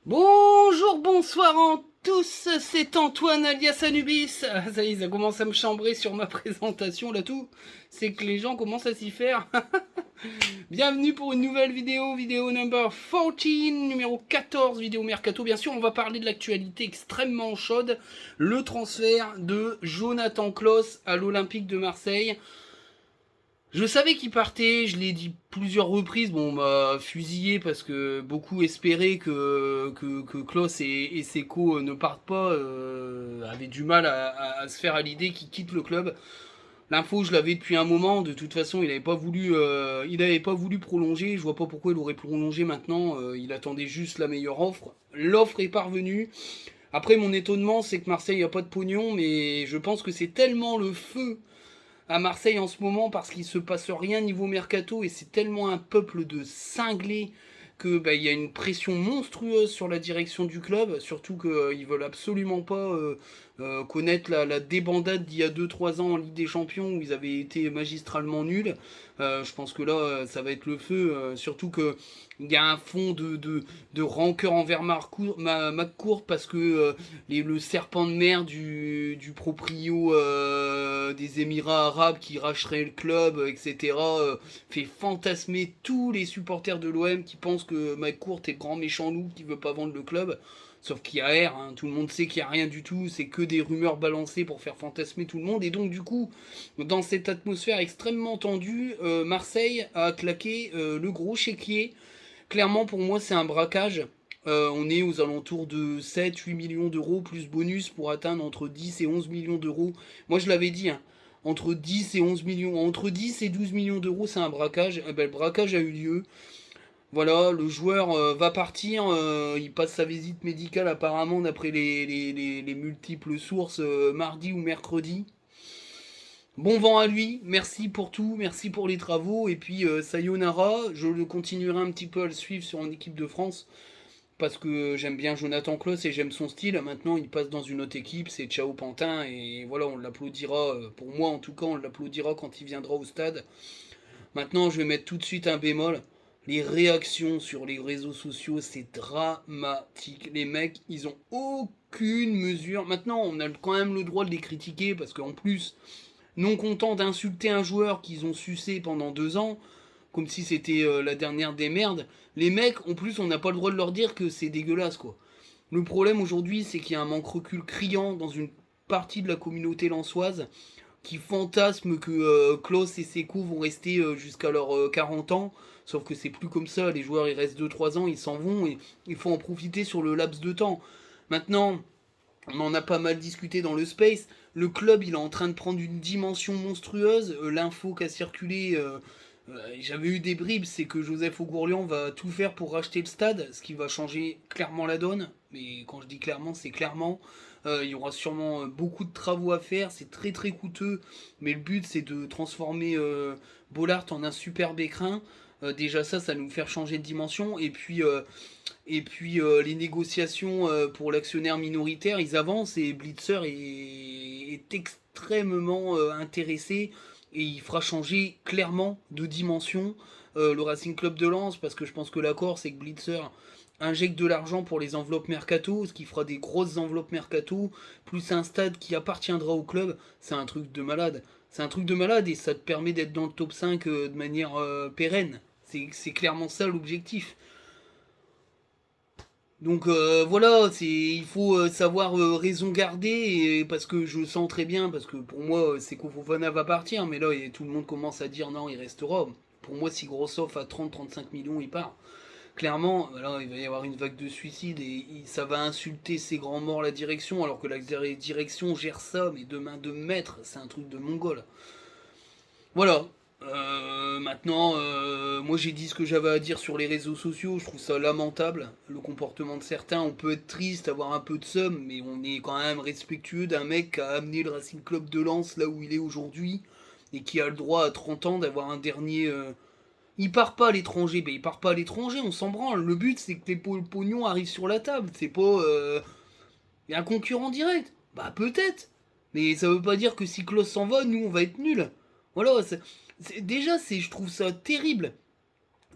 Bonjour, bonsoir à tous, c'est Antoine alias Anubis. Ah, ça y est, ça commence à me chambrer sur ma présentation là tout. C'est que les gens commencent à s'y faire. Bienvenue pour une nouvelle vidéo, vidéo number 14, numéro 14, vidéo Mercato. Bien sûr, on va parler de l'actualité extrêmement chaude, le transfert de Jonathan Klaus à l'Olympique de Marseille. Je savais qu'il partait, je l'ai dit plusieurs reprises, bon, on m'a fusillé parce que beaucoup espéraient que Klaus et Seko ne partent pas, avaient du mal à se faire à l'idée qu'il quitte le club. L'info, je l'avais depuis un moment, de toute façon, il avait pas voulu prolonger, je vois pas pourquoi il aurait prolongé maintenant, il attendait juste la meilleure offre. L'offre est parvenue. Après, mon étonnement, c'est que Marseille a pas de pognon, mais je pense que c'est tellement le feu à Marseille en ce moment parce qu'il se passe rien niveau mercato et c'est tellement un peuple de cinglés que il y a une pression monstrueuse sur la direction du club, surtout qu'ils veulent absolument pas connaître la débandade d'il y a 2-3 ans en Ligue des Champions où ils avaient été magistralement nuls. Je pense que là, ça va être le feu, surtout que il y a un fond de rancœur envers McCourt parce que le serpent de mer du proprio des Émirats arabes qui racheterait le club, etc., fait fantasmer tous les supporters de l'OM qui pensent que McCourt est le grand méchant loup qui veut pas vendre le club. Sauf qu'il y a R, hein, tout le monde sait qu'il n'y a rien du tout, c'est que des rumeurs balancées pour faire fantasmer tout le monde. Et donc du coup, dans cette atmosphère extrêmement tendue, Marseille a claqué le gros chéquier. Clairement, pour moi, c'est un braquage. On est aux alentours de 7-8 millions d'euros plus bonus pour atteindre entre 10 et 11 millions d'euros. Moi, je l'avais dit, hein, entre 10 et 11 millions, entre 10 et 12 millions d'euros, c'est un braquage. Eh ben, le braquage a eu lieu. Voilà, le joueur va partir. Il passe sa visite médicale apparemment d'après les multiples sources mardi ou mercredi. Bon vent à lui, merci pour tout, merci pour les travaux, et puis sayonara, je le continuerai un petit peu à le suivre sur une équipe de France, parce que j'aime bien Jonathan Klaus et j'aime son style. Maintenant, il passe dans une autre équipe, c'est Ciao Pantin, et voilà, on l'applaudira, pour moi en tout cas, on l'applaudira quand il viendra au stade. Maintenant, je vais mettre tout de suite un bémol. Les réactions sur les réseaux sociaux, c'est dramatique. Les mecs, ils ont aucune mesure. Maintenant, on a quand même le droit de les critiquer, parce qu'en plus, non contents d'insulter un joueur qu'ils ont sucé pendant 2 ans, comme si c'était la dernière des merdes, les mecs, en plus, on n'a pas le droit de leur dire que c'est dégueulasse, quoi. Le problème aujourd'hui, c'est qu'il y a un manque recul criant dans une partie de la communauté lançoise qui fantasme que Klaus et Seko vont rester jusqu'à leurs 40 ans. Sauf que c'est plus comme ça, les joueurs ils restent 2-3 ans, ils s'en vont et il faut en profiter sur le laps de temps. Maintenant, on en a pas mal discuté dans le space. Le club, il est en train de prendre une dimension monstrueuse. L'info qui a circulé, j'avais eu des bribes, c'est que Joseph Augourlian va tout faire pour racheter le stade, ce qui va changer clairement la donne. Mais quand je dis clairement, c'est clairement. Il y aura sûrement beaucoup de travaux à faire, c'est très très coûteux. Mais le but, c'est de transformer Bollard en un superbe écrin. Déjà ça nous faire changer de dimension. Et puis les négociations pour l'actionnaire minoritaire, ils avancent et Blitzer est extrêmement intéressé et il fera changer clairement de dimension le Racing Club de Lens parce que je pense que l'accord c'est que Blitzer injecte de l'argent pour les enveloppes mercato, ce qui fera des grosses enveloppes mercato, plus un stade qui appartiendra au club, c'est un truc de malade. C'est un truc de malade et ça te permet d'être dans le top 5 de manière pérenne. C'est clairement ça l'objectif. Donc voilà, il faut savoir raison garder parce que je sens très bien parce que pour moi c'est Fofana va partir mais là tout le monde commence à dire non il restera. Pour moi si Grossoff a 30-35 millions il part. Clairement là il va y avoir une vague de suicides et ça va insulter ces grands morts la direction alors que la direction gère ça mais de main de maître c'est un truc de mongol. Voilà. Maintenant, moi j'ai dit ce que j'avais à dire sur les réseaux sociaux. Je trouve ça lamentable, le comportement de certains. On peut être triste, avoir un peu de somme, mais on est quand même respectueux d'un mec qui a amené le Racing Club de Lens là où il est aujourd'hui et qui a le droit à 30 ans d'avoir un dernier. Il part pas à l'étranger, il part pas à l'étranger, on s'en branle. Le but c'est que les pognons arrivent sur la table. C'est pas. Un concurrent direct. Bah peut-être. Mais ça veut pas dire que si Klaus s'en va, nous on va être nuls. Voilà, déjà je trouve ça terrible.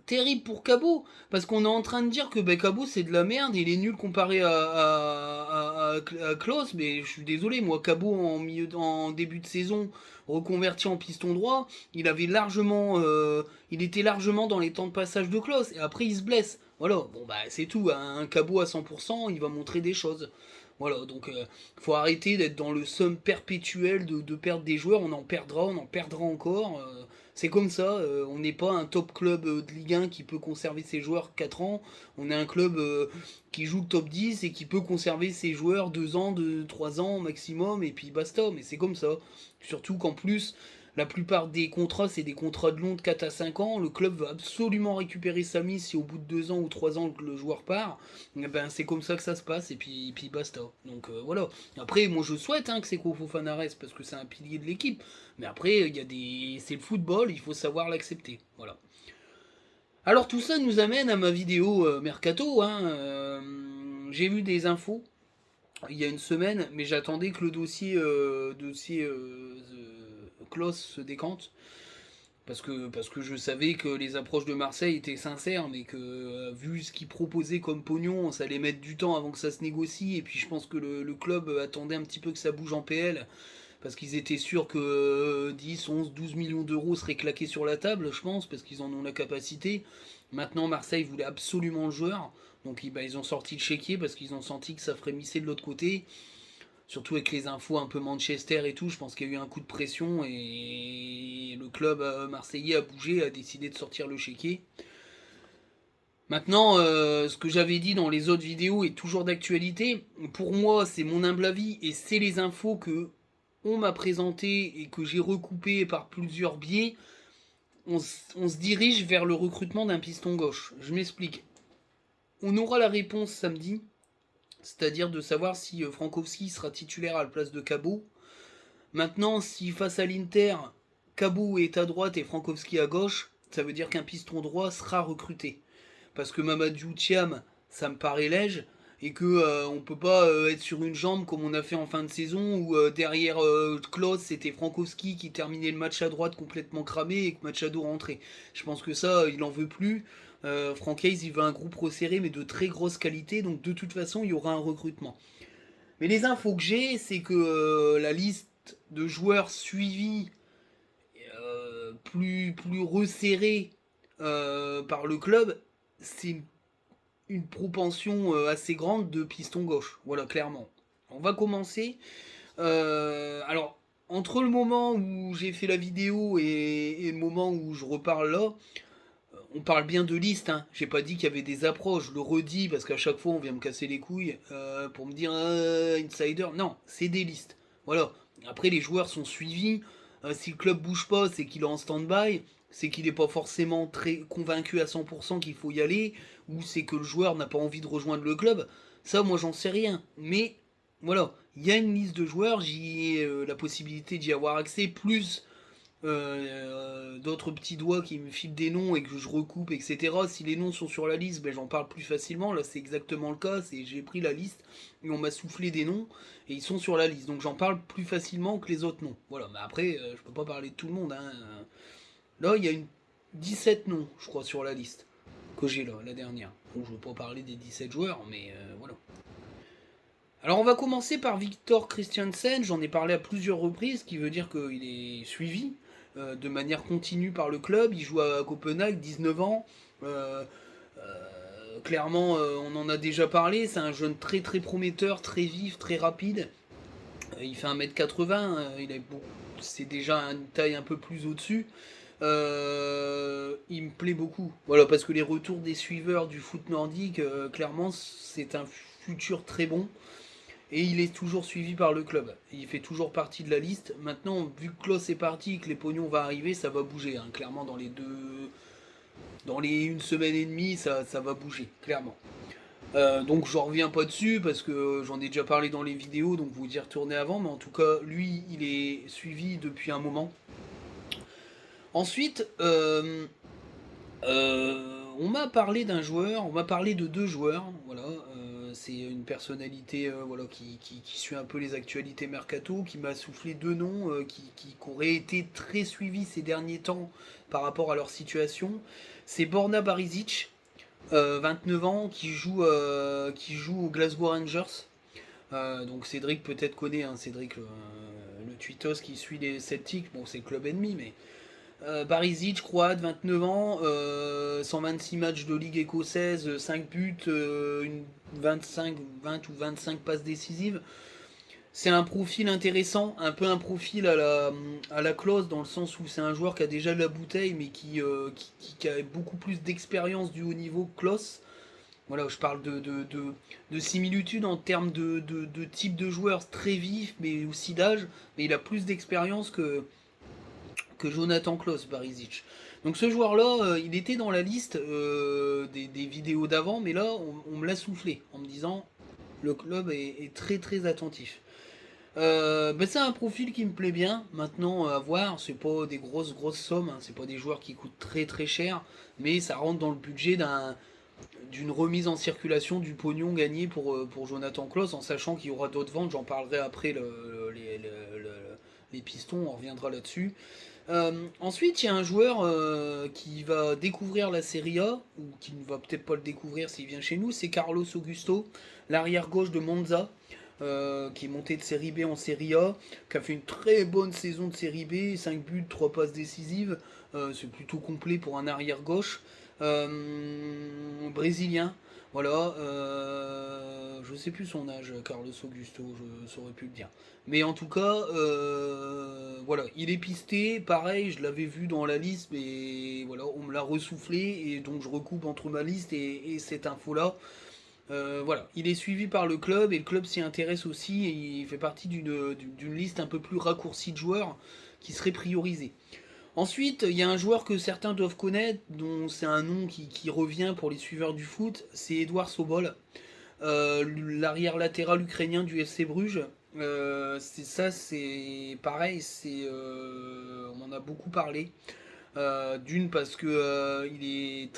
terrible pour Cabot, parce qu'on est en train de dire que Cabot c'est de la merde, il est nul comparé à Klaus, mais je suis désolé, moi Cabot en début de saison, reconverti en piston droit, il était largement dans les temps de passage de Klaus, et après il se blesse. Voilà, bon c'est tout, un Cabot à 100%, il va montrer des choses. Voilà, donc faut arrêter d'être dans le somme perpétuel de perdre des joueurs, on en perdra encore. C'est comme ça, on n'est pas un top club de Ligue 1 qui peut conserver ses joueurs 4 ans, on est un club qui joue le top 10 et qui peut conserver ses joueurs 2 ans, 3 ans maximum, et puis basta, mais c'est comme ça. Surtout qu'en plus, la plupart des contrats, c'est des contrats de long de 4 à 5 ans. Le club veut absolument récupérer sa mise si au bout de 2 ans ou 3 ans le joueur part. C'est comme ça que ça se passe et puis basta. Donc voilà. Après, moi je souhaite que Seko Fofana reste parce que c'est un pilier de l'équipe. Mais après, c'est le football, il faut savoir l'accepter. Voilà. Alors tout ça nous amène à ma vidéo Mercato. J'ai vu des infos il y a une semaine, mais j'attendais que le dossier Klaus se décante. Parce que je savais que les approches de Marseille étaient sincères, mais que vu ce qu'ils proposaient comme pognon, ça allait mettre du temps avant que ça se négocie. Et puis je pense que le club attendait un petit peu que ça bouge en PL, parce qu'ils étaient sûrs que 10, 11, 12 millions d'euros seraient claqués sur la table, je pense, parce qu'ils en ont la capacité. Maintenant, Marseille voulait absolument le joueur, donc ils ont sorti le chéquier parce qu'ils ont senti que ça frémissait de l'autre côté. Surtout avec les infos un peu Manchester et tout, je pense qu'il y a eu un coup de pression et le club marseillais a bougé, a décidé de sortir le chéquier. Maintenant, ce que j'avais dit dans les autres vidéos est toujours d'actualité. Pour moi, c'est mon humble avis et c'est les infos que on m'a présentées et que j'ai recoupées par plusieurs biais. On se dirige vers le recrutement d'un piston gauche. Je m'explique. On aura la réponse samedi. C'est-à-dire de savoir si Frankowski sera titulaire à la place de Cabot. Maintenant, si face à l'Inter, Cabot est à droite et Frankowski à gauche, ça veut dire qu'un piston droit sera recruté. Parce que Mamadou Thiam, ça me paraît léger, et que on peut pas être sur une jambe comme on a fait en fin de saison, où derrière Klaus, c'était Frankowski qui terminait le match à droite complètement cramé et que Machado rentrait. Je pense que ça, il en veut plus. Francaise, il veut un groupe resserré, mais de très grosse qualité, donc de toute façon, il y aura un recrutement. Mais les infos que j'ai, c'est que la liste de joueurs suivis plus resserrée par le club, c'est une propension assez grande de piston gauche. Voilà, clairement. On va commencer. Alors, entre le moment où j'ai fait la vidéo et le moment où je reparle là, on parle bien de liste, hein. J'ai pas dit qu'il y avait des approches, je le redis parce qu'à chaque fois on vient me casser les couilles pour me dire insider. Non, c'est des listes. Voilà. Après les joueurs sont suivis. Si le club bouge pas, c'est qu'il est en stand-by, c'est qu'il n'est pas forcément très convaincu à 100% qu'il faut y aller, ou c'est que le joueur n'a pas envie de rejoindre le club. Ça, moi j'en sais rien. Mais voilà, il y a une liste de joueurs, j'ai la possibilité d'y avoir accès, plus d'autres petits doigts qui me filent des noms et que je recoupe, etc. Si les noms sont sur la liste, j'en parle plus facilement. Là, c'est exactement le cas. J'ai pris la liste et on m'a soufflé des noms et ils sont sur la liste. Donc j'en parle plus facilement que les autres noms. Voilà, mais après, je peux pas parler de tout le monde. Là, il y a 17 noms, je crois, sur la liste que j'ai là, la dernière. Bon, je veux pas parler des 17 joueurs, mais voilà. Alors on va commencer par Victor Christiansen, j'en ai parlé à plusieurs reprises, qui veut dire qu'il est suivi de manière continue par le club, il joue à Copenhague, 19 ans, clairement on en a déjà parlé, c'est un jeune très très prometteur, très vif, très rapide, il fait 1m80, c'est déjà une taille un peu plus au-dessus, il me plaît beaucoup, voilà, parce que les retours des suiveurs du foot nordique, clairement c'est un futur très bon. Et il est toujours suivi par le club. Il fait toujours partie de la liste. Maintenant, vu que Klaus est parti et que les pognons vont arriver, ça va bouger. Clairement, dans les une semaine et demie, ça va bouger, clairement. Donc j'en reviens pas dessus parce que j'en ai déjà parlé dans les vidéos, donc vous y retournez avant. Mais en tout cas, lui, il est suivi depuis un moment. Ensuite, on m'a parlé d'un joueur, on m'a parlé de deux joueurs, voilà. C'est une personnalité voilà, qui suit un peu les actualités mercato, qui m'a soufflé deux noms qui auraient été très suivis ces derniers temps par rapport à leur situation. C'est Borna Barišić, 29 ans, qui joue au Glasgow Rangers. Donc Cédric peut-être connaît, hein, Cédric le tweetos qui suit les Celtics, bon c'est le club ennemi, mais Barišić, croate, 29 ans, 126 matchs de ligue écossaise, 5 buts, 20 ou 25 passes décisives. C'est un profil intéressant, un peu un profil à la Klose, dans le sens où c'est un joueur qui a déjà de la bouteille, mais qui a beaucoup plus d'expérience du haut niveau que Klose. Voilà, je parle de similitude en termes de type de joueur très vif, mais aussi d'âge, mais il a plus d'expérience que Jonathan Klose, Barišić. Donc ce joueur-là, il était dans la liste des vidéos d'avant, mais là, on me l'a soufflé, en me disant, le club est très très attentif. C'est un profil qui me plaît bien. Maintenant, à voir, c'est pas des grosses sommes, hein. C'est pas des joueurs qui coûtent très très cher, mais ça rentre dans le budget d'une remise en circulation du pognon gagné pour Jonathan Klose, en sachant qu'il y aura d'autres ventes. J'en parlerai après les pistons, on reviendra là-dessus. Ensuite, il y a un joueur qui va découvrir la Serie A, ou qui ne va peut-être pas le découvrir s'il vient chez nous, c'est Carlos Augusto, l'arrière gauche de Monza. Qui est monté de Série B en Série A, qui a fait une très bonne saison de Série B, 5 buts, 3 passes décisives, c'est plutôt complet pour un arrière gauche. Brésilien, voilà, je sais plus son âge, Carlos Augusto, je saurais plus le dire. Mais en tout cas, voilà, il est pisté, pareil, je l'avais vu dans la liste, mais voilà, on me l'a ressoufflé, et donc je recoupe entre ma liste et cette info-là. Voilà, il est suivi par le club et le club s'y intéresse aussi et il fait partie d'une liste un peu plus raccourcie de joueurs qui serait priorisée. Ensuite, il y a un joueur que certains doivent connaître, dont c'est un nom qui revient pour les suiveurs du foot, c'est Edouard Sobol, l'arrière latéral ukrainien du FC Bruges. C'est pareil, on en a beaucoup parlé. D'une parce que il est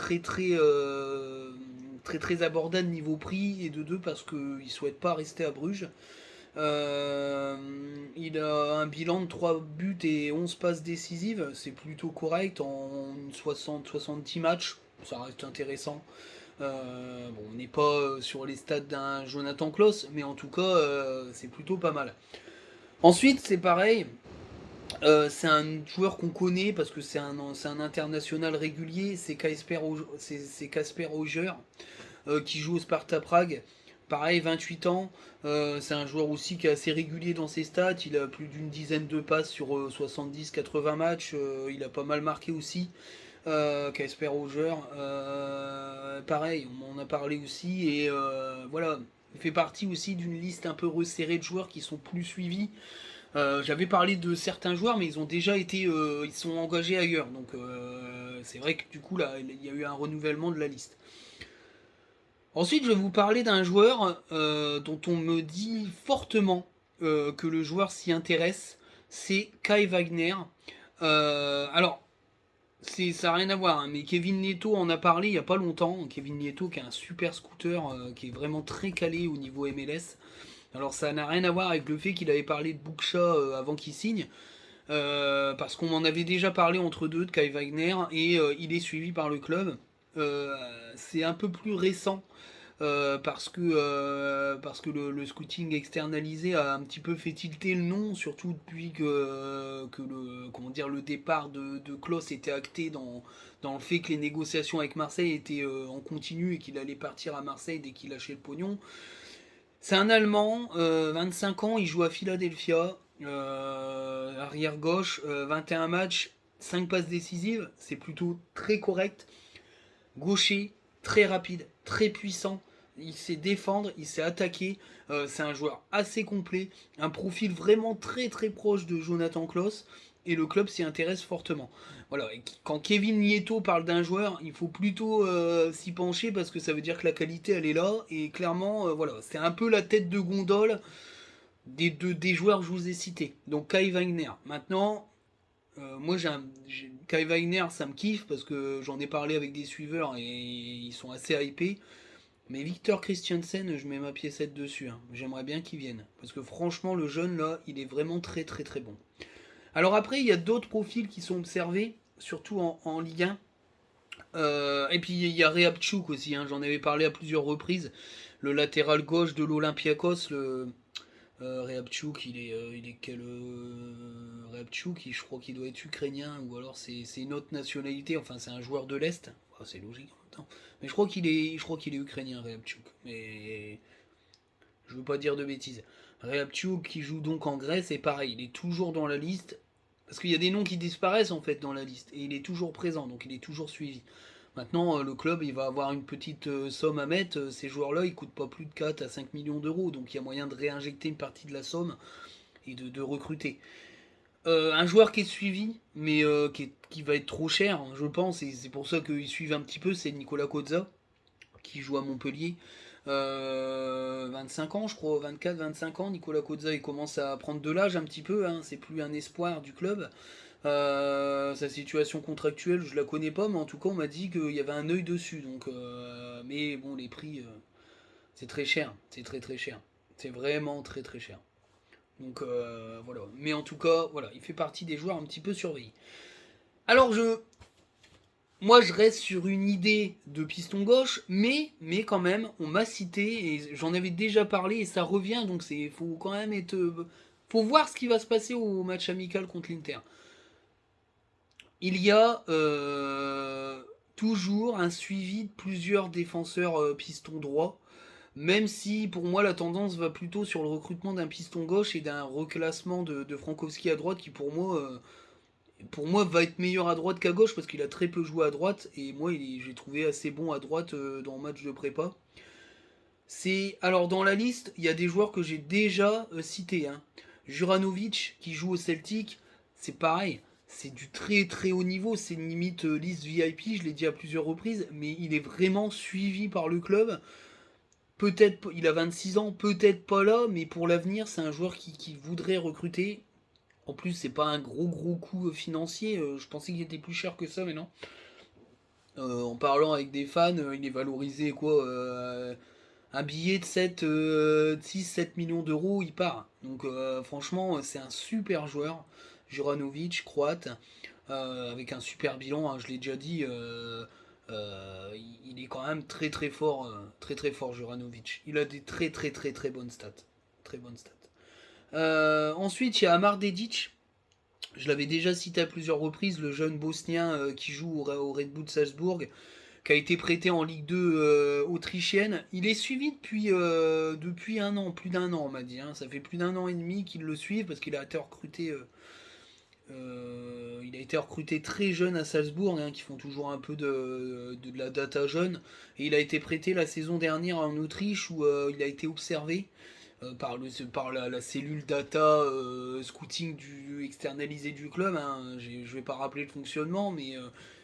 très abordable niveau prix, et de deux parce qu'il souhaite pas rester à Bruges. Il a un bilan de 3 buts et 11 passes décisives, c'est plutôt correct en 60-70 matchs, ça reste intéressant. Bon, on n'est pas sur les stats d'un Jonathan Klose, mais en tout cas, c'est plutôt pas mal. Ensuite, c'est pareil, c'est un joueur qu'on connaît parce que c'est un international régulier, c'est Kasper Auger, qui joue au Sparta Prague. Pareil, 28 ans, c'est un joueur aussi qui est assez régulier dans ses stats, il a plus d'une dizaine de passes sur 70-80 matchs, il a pas mal marqué aussi, Kasper Auger. Pareil, on en a parlé aussi, et voilà, il fait partie aussi d'une liste un peu resserrée de joueurs qui sont plus suivis. J'avais parlé de certains joueurs, mais ils ont déjà été, ils sont engagés ailleurs. Donc c'est vrai que du coup là, il y a eu un renouvellement de la liste. Ensuite, je vais vous parler d'un joueur dont on me dit fortement que le joueur s'y intéresse. C'est Kai Wagner. Alors, ça n'a rien à voir, hein, mais Kevin Nieto en a parlé il n'y a pas longtemps. Kevin Nieto qui est un super scooter, qui est vraiment très calé au niveau MLS. Alors ça n'a rien à voir avec le fait qu'il avait parlé de Bookcha avant qu'il signe, parce qu'on en avait déjà parlé entre deux de Kai Wagner, et il est suivi par le club. C'est un peu plus récent, parce que le scouting externalisé a un petit peu fait tilter le nom, surtout depuis que le départ de Klose était acté dans le fait que les négociations avec Marseille étaient en continu et qu'il allait partir à Marseille dès qu'il lâchait le pognon. C'est un Allemand, 25 ans, il joue à Philadelphia, arrière gauche, 21 matchs, 5 passes décisives, c'est plutôt très correct. Gaucher, très rapide, très puissant, il sait défendre, il sait attaquer, c'est un joueur assez complet, un profil vraiment très proche de Jonathan Klose, et le club s'y intéresse fortement. Voilà, et quand Kevin Nieto parle d'un joueur, il faut plutôt s'y pencher parce que ça veut dire que la qualité elle est là, et clairement, voilà, c'est un peu la tête de gondole des joueurs que je vous ai cités. Donc Kai Wagner. Maintenant, moi Kai Wagner, ça me kiffe parce que j'en ai parlé avec des suiveurs et ils sont assez hypés. Mais Victor Christiansen, je mets ma piécette dessus, hein. J'aimerais bien qu'il vienne. Parce que franchement, le jeune là, il est vraiment très bon. Alors après, il y a d'autres profils qui sont observés, surtout en Ligue 1. Et puis il y a Reabchuk aussi, hein, j'en avais parlé à plusieurs reprises. Le latéral gauche de l'Olympiakos, le Reabchuk, il est quel Reabchuk, je crois qu'il doit être ukrainien, ou alors c'est une autre nationalité, enfin c'est un joueur de l'Est. Oh, c'est logique en même temps. Mais je crois qu'il est ukrainien, Reabchuk. Mais je veux pas dire de bêtises. Reabchuk qui joue donc en Grèce, et pareil, il est toujours dans la liste. Parce qu'il y a des noms qui disparaissent en fait dans la liste. Et il est toujours présent, donc il est toujours suivi. Maintenant, le club, il va avoir une petite somme à mettre. Ces joueurs-là, ils coûtent pas plus de 4 à 5 millions d'euros. Donc il y a moyen de réinjecter une partie de la somme et de recruter. Un joueur qui est suivi, mais qui va être trop cher, je pense, et c'est pour ça qu'ils suivent un petit peu, c'est Nicolas Kozza, qui joue à Montpellier. 25 ans, je crois, 24-25 ans. Nicolas Kozza, il commence à prendre de l'âge un petit peu, hein, c'est plus un espoir du club. Sa situation contractuelle, je la connais pas, mais en tout cas, on m'a dit qu'il y avait un œil dessus. Donc, mais bon, les prix, c'est très cher, c'est très très cher. C'est vraiment très très cher. Donc voilà. Mais en tout cas, voilà, il fait partie des joueurs un petit peu surveillés. Alors moi, je reste sur une idée de piston gauche, mais quand même, on m'a cité et j'en avais déjà parlé et ça revient, donc faut quand même faut voir ce qui va se passer au match amical contre l'Inter. Il y a toujours un suivi de plusieurs défenseurs piston droit, même si pour moi la tendance va plutôt sur le recrutement d'un piston gauche et d'un reclassement de Frankowski à droite qui pour moi va être meilleur à droite qu'à gauche parce qu'il a très peu joué à droite et moi j'ai trouvé assez bon à droite dans le match de prépa. Alors dans la liste, il y a des joueurs que j'ai déjà cités. Hein. Juranovic qui joue au Celtic, c'est pareil. C'est du très très haut niveau, c'est une limite liste VIP, je l'ai dit à plusieurs reprises, mais il est vraiment suivi par le club. Peut-être, il a 26 ans, peut-être pas là, mais pour l'avenir, c'est un joueur qui voudrait recruter. En plus, c'est pas un gros coût financier. Je pensais qu'il était plus cher que ça, mais non. En parlant avec des fans, il est valorisé quoi un billet de 6-7 millions d'euros, il part. Donc franchement, c'est un super joueur. Juranovic, croate, avec un super bilan, hein, je l'ai déjà dit. Il est quand même très très fort, Juranovic. Il a des très très très très bonnes stats. Très bonnes stats. Ensuite, il y a Amar Dedic. Je l'avais déjà cité à plusieurs reprises, le jeune bosnien qui joue au Red Bull Salzbourg, qui a été prêté en Ligue 2 autrichienne. Il est suivi depuis un an, plus d'un an on m'a dit. Hein. Ça fait plus d'un an et demi qu'il le suit parce qu'il a été recruté. Il a été recruté très jeune à Salzbourg, hein, qui font toujours un peu de la data jeune. Et il a été prêté la saison dernière en Autriche où il a été observé par la cellule data scouting externalisée du club. Hein. Je vais pas rappeler le fonctionnement, mais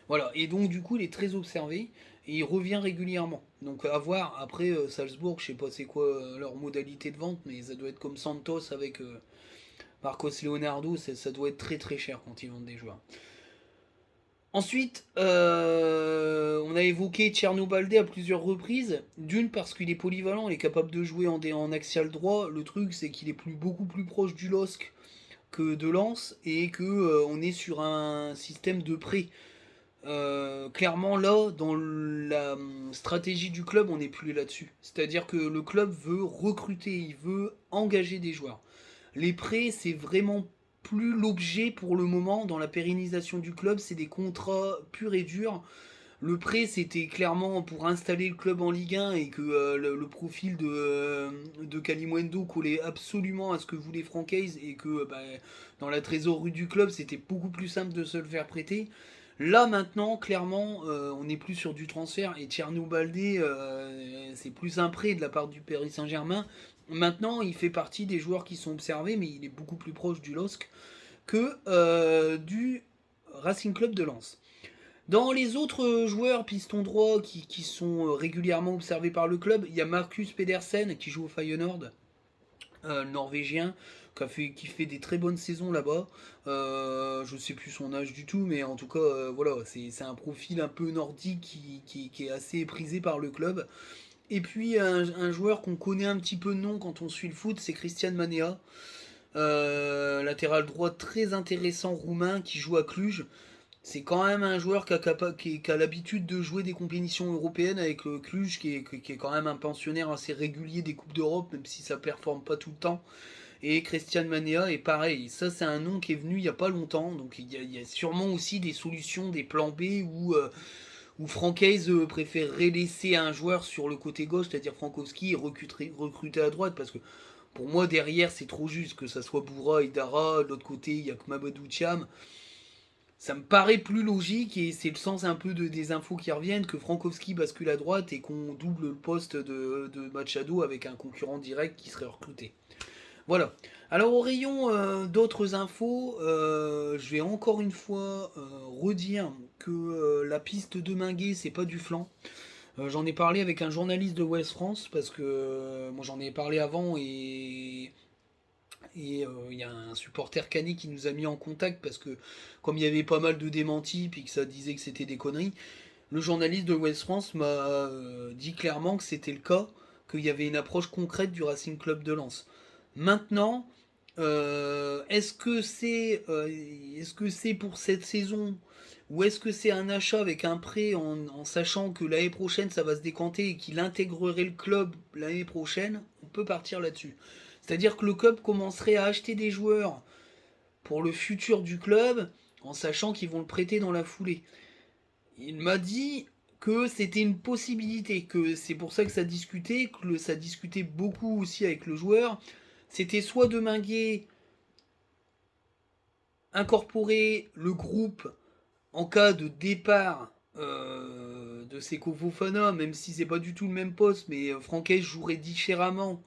voilà. Et donc du coup, il est très observé et il revient régulièrement. Donc à voir. Après Salzbourg, je sais pas c'est quoi leur modalité de vente, mais ça doit être comme Santos avec Marcos Leonardo. Ça doit être très très cher quand ils vendent des joueurs. Ensuite, on a évoqué Tchernobalde à plusieurs reprises. D'une parce qu'il est polyvalent, il est capable de jouer en axial droit. Le truc, c'est qu'il est beaucoup plus proche du LOSC que de Lens et que on est sur un système de prêt. Clairement, là, dans la stratégie du club, on n'est plus là-dessus. C'est-à-dire que le club veut recruter, il veut engager des joueurs. Les prêts, c'est vraiment plus l'objet pour le moment dans la pérennisation du club, c'est des contrats purs et durs. Le prêt, c'était clairement pour installer le club en Ligue 1 et que le profil de Kalimundo collait absolument à ce que voulait Francaise et que dans la trésorerie du club, c'était beaucoup plus simple de se le faire prêter. Là maintenant, clairement, on n'est plus sur du transfert et Tchernou Baldé, c'est plus un prêt de la part du Paris Saint-Germain. Maintenant, il fait partie des joueurs qui sont observés, mais il est beaucoup plus proche du LOSC que du Racing Club de Lens. Dans les autres joueurs piston droit qui sont régulièrement observés par le club, il y a Marcus Pedersen qui joue au Feyenoord, le Norvégien, qui fait des très bonnes saisons là-bas. Je sais plus son âge du tout, mais en tout cas, voilà, c'est un profil un peu nordique qui est assez prisé par le club. Et puis un joueur qu'on connaît un petit peu de nom quand on suit le foot, c'est Christian Manea, latéral droit très intéressant roumain qui joue à Cluj. c'est quand même un joueur qui a l'habitude de jouer des compétitions européennes avec Cluj, qui est quand même un pensionnaire assez régulier des Coupes d'Europe, même si ça performe pas tout le temps. Et Christian Manea est pareil. Ça, c'est un nom qui est venu il y a pas longtemps. Donc il y a sûrement aussi des solutions, des plans B où Francaise préférerait laisser un joueur sur le côté gauche, c'est-à-dire Frankowski, et recruter à droite. Parce que pour moi, derrière, c'est trop juste que ça soit Boura et Dara. De l'autre côté, il y a que Mamadou Thiam. Ça me paraît plus logique et c'est le sens un peu des infos qui reviennent que Frankowski bascule à droite et qu'on double le poste de Machado avec un concurrent direct qui serait recruté. Voilà. Alors au rayon d'autres infos, je vais encore une fois redire que la piste de Minguet c'est pas du flanc. J'en ai parlé avec un journaliste de West France parce que moi j'en ai parlé avant et il y a un supporter canet qui nous a mis en contact parce que comme il y avait pas mal de démentis puis que ça disait que c'était des conneries, le journaliste de West France m'a dit clairement que c'était le cas, qu'il y avait une approche concrète du Racing Club de Lens. Maintenant, est-ce que c'est pour cette saison ou est-ce que c'est un achat avec un prêt en sachant que l'année prochaine ça va se décanter et qu'il intégrerait le club l'année prochaine? On peut partir là-dessus. C'est-à-dire que le club commencerait à acheter des joueurs pour le futur du club en sachant qu'ils vont le prêter dans la foulée. Il m'a dit que c'était une possibilité, que c'est pour ça que ça discutait, que ça discutait beaucoup aussi avec le joueur. C'était soit de Minguet incorporer le groupe en cas de départ de Seko Fofana, même si c'est pas du tout le même poste, mais Franquès jouerait différemment,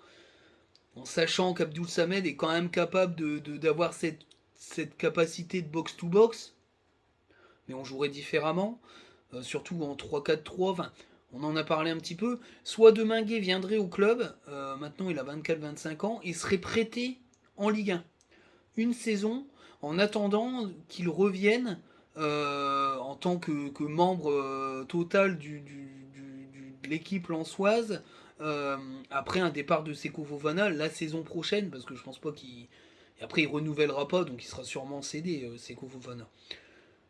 en sachant qu'Abdoul Samed est quand même capable d'avoir cette capacité de box-to-box, mais on jouerait différemment, surtout en 3-4-3, enfin, on en a parlé un petit peu. Soit Deminguet viendrait au club, maintenant il a 24-25 ans, et serait prêté en Ligue 1. Une saison, en attendant qu'il revienne en tant que membre total de l'équipe lançoise après un départ de Seko Fofana la saison prochaine, parce que je pense pas qu'il. Et après, il renouvellera pas, donc il sera sûrement cédé, Seko Fofana.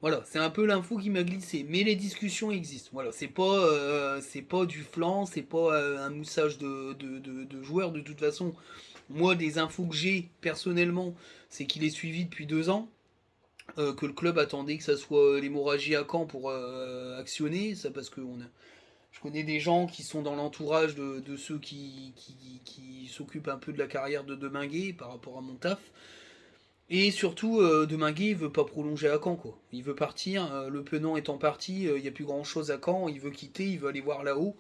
Voilà, c'est un peu l'info qui m'a glissé, mais les discussions existent. Voilà, c'est pas du flanc, c'est pas un moussage de joueurs. De toute façon, moi, des infos que j'ai personnellement, c'est qu'il est suivi depuis 2 ans, que le club attendait que ça soit l'hémorragie à Caen pour actionner, ça parce que je connais des gens qui sont dans l'entourage de ceux qui s'occupent un peu de la carrière de Deminguet par rapport à mon taf. Et surtout, Deminguet, il veut pas prolonger à Caen, quoi. Il veut partir, le Penant étant parti, il n'y a plus grand chose à Caen, il veut quitter, il veut aller voir là-haut.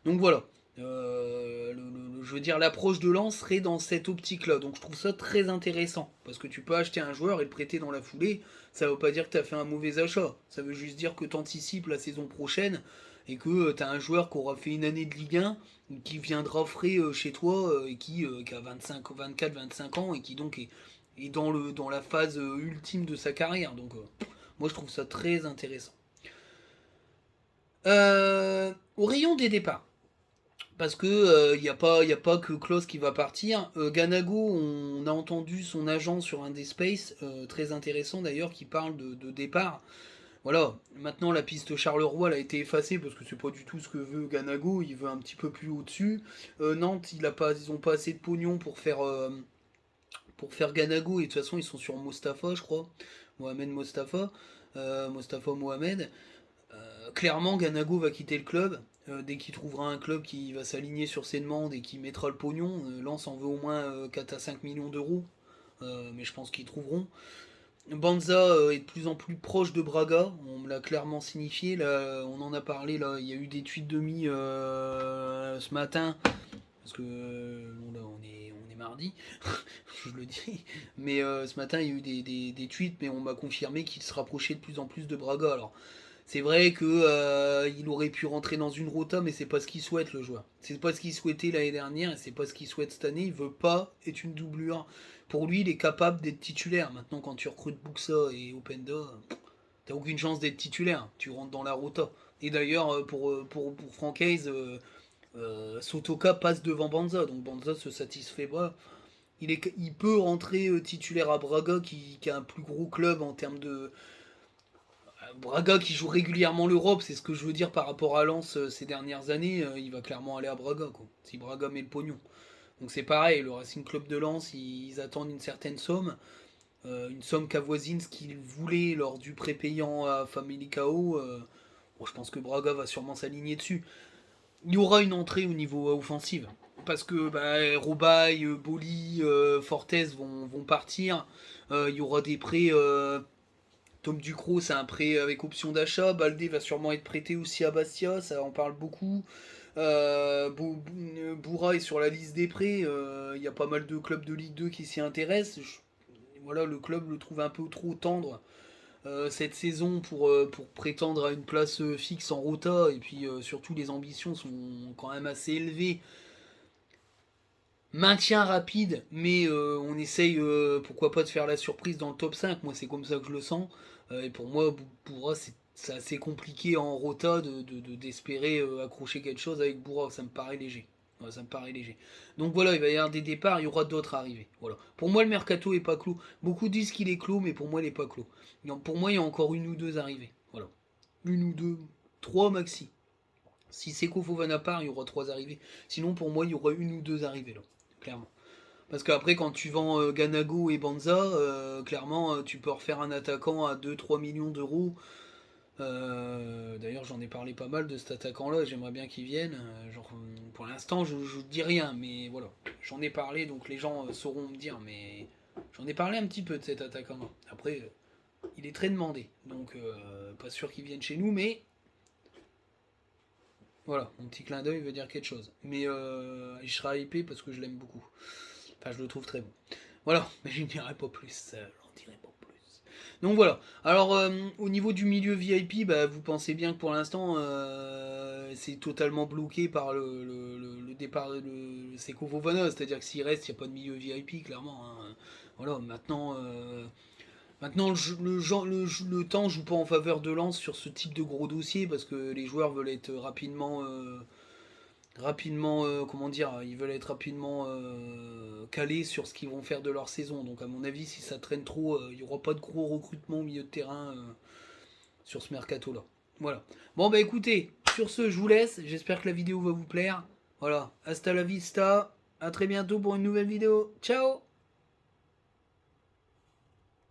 Donc voilà. Je veux dire, l'approche de Lens serait dans cette optique-là. Donc je trouve ça très intéressant. Parce que tu peux acheter un joueur et le prêter dans la foulée. Ça veut pas dire que tu as fait un mauvais achat. Ça veut juste dire que tu anticipes la saison prochaine et que tu as un joueur qui aura fait une année de Ligue 1, qui viendra frais chez toi et qui a 24-25 ans et qui donc est dans la phase ultime de sa carrière. Donc moi je trouve ça très intéressant. Au rayon des départs. Parce que il n'y a pas que Klaus qui va partir. Ganago, on a entendu son agent sur un des spaces, très intéressant d'ailleurs, qui parle de départ. Voilà, maintenant la piste Charleroi elle a été effacée parce que c'est pas du tout ce que veut Ganago, il veut un petit peu plus au-dessus. Nantes, ils ont pas assez de pognon pour faire Ganago, et de toute façon ils sont sur Mostafa, je crois. Mohamed Mostafa. Mostafa Mohamed. Clairement, Ganago va quitter le club. Dès qu'il trouvera un club qui va s'aligner sur ses demandes et qui mettra le pognon, Lens en veut au moins 4 à 5 millions d'euros. Mais je pense qu'ils trouveront. Banza est de plus en plus proche de Braga, on me l'a clairement signifié, là, on en a parlé, là, il y a eu des tweets de mi ce matin, parce que bon, là on est mardi, je le dis, mais ce matin il y a eu des tweets, mais on m'a confirmé qu'il se rapprochait de plus en plus de Braga. Alors c'est vrai que il aurait pu rentrer dans une rota, mais c'est pas ce qu'il souhaite le joueur. C'est pas ce qu'il souhaitait l'année dernière et c'est pas ce qu'il souhaite cette année. Il veut pas être une doublure. Pour lui, il est capable d'être titulaire. Maintenant, quand tu recrutes Buxa et Openda, t'as aucune chance d'être titulaire. Tu rentres dans la rota. Et d'ailleurs, pour Francaise, Sotoka passe devant Banza, donc Banza se satisfait pas. Il peut rentrer titulaire à Braga, qui a un plus gros club en termes de Braga qui joue régulièrement l'Europe, c'est ce que je veux dire par rapport à Lens ces dernières années, il va clairement aller à Braga, quoi, si Braga met le pognon. Donc c'est pareil, le Racing Club de Lens, ils attendent une certaine somme, une somme qu'avoisine ce qu'ils voulaient lors du prépayant à Famalicão. Bon, je pense que Braga va sûrement s'aligner dessus. Il y aura une entrée au niveau offensive. Parce que Robaille, Boli, Fortes vont partir. Il y aura des prêts. Tom Ducrot, c'est un prêt avec option d'achat. Baldé va sûrement être prêté aussi à Bastia, ça en parle beaucoup. Boura est sur la liste des prêts. Il y a pas mal de clubs de Ligue 2 qui s'y intéressent. Voilà, le club le trouve un peu trop tendre cette saison pour prétendre à une place fixe en rota. Et puis surtout, les ambitions sont quand même assez élevées. Maintien rapide, mais on essaye, pourquoi pas, de faire la surprise dans le top 5. Moi, c'est comme ça que je le sens. Et pour moi, Boura, c'est assez compliqué en rota d'espérer accrocher quelque chose avec Boura. Ça me paraît léger. Ouais, ça me paraît léger. Donc voilà, il va y avoir des départs, il y aura d'autres arrivées. Voilà. Pour moi, le mercato est pas clos. Beaucoup disent qu'il est clos, mais pour moi, il n'est pas clos. Donc, pour moi, il y a encore une ou deux arrivées. Voilà. Une ou deux, trois maxi. Si Seko Fofana part, il y aura trois arrivées. Sinon, pour moi, il y aura une ou deux arrivées là, clairement. Parce qu'après, quand tu vends Ganago et Banza, clairement, tu peux refaire un attaquant à 2-3 millions d'euros. D'ailleurs, j'en ai parlé pas mal de cet attaquant-là, j'aimerais bien qu'il vienne. Pour l'instant, je dis rien, mais voilà. J'en ai parlé, donc les gens sauront me dire, mais j'en ai parlé un petit peu de cet attaquant-là. Après, il est très demandé, donc pas sûr qu'il vienne chez nous, mais voilà, mon petit clin d'œil veut dire quelque chose. Mais il sera hypé parce que je l'aime beaucoup. Enfin, je le trouve très bon. Voilà, mais je ne dirai pas plus. J'en dirai pas plus. Donc voilà. Alors, au niveau du milieu VIP, bah, vous pensez bien que pour l'instant, c'est totalement bloqué par le départ de Seko Fofana. C'est-à-dire que s'il reste, il n'y a pas de milieu VIP, clairement. Hein. Voilà, maintenant le temps joue pas en faveur de Lens sur ce type de gros dossier parce que les joueurs veulent être rapidement, comment dire, ils veulent être rapidement calés sur ce qu'ils vont faire de leur saison. Donc à mon avis, si ça traîne trop, il n'y aura pas de gros recrutement au milieu de terrain sur ce mercato là. Voilà. Bon bah écoutez, sur ce je vous laisse, j'espère que la vidéo va vous plaire. Voilà, hasta la vista, à très bientôt pour une nouvelle vidéo. Ciao.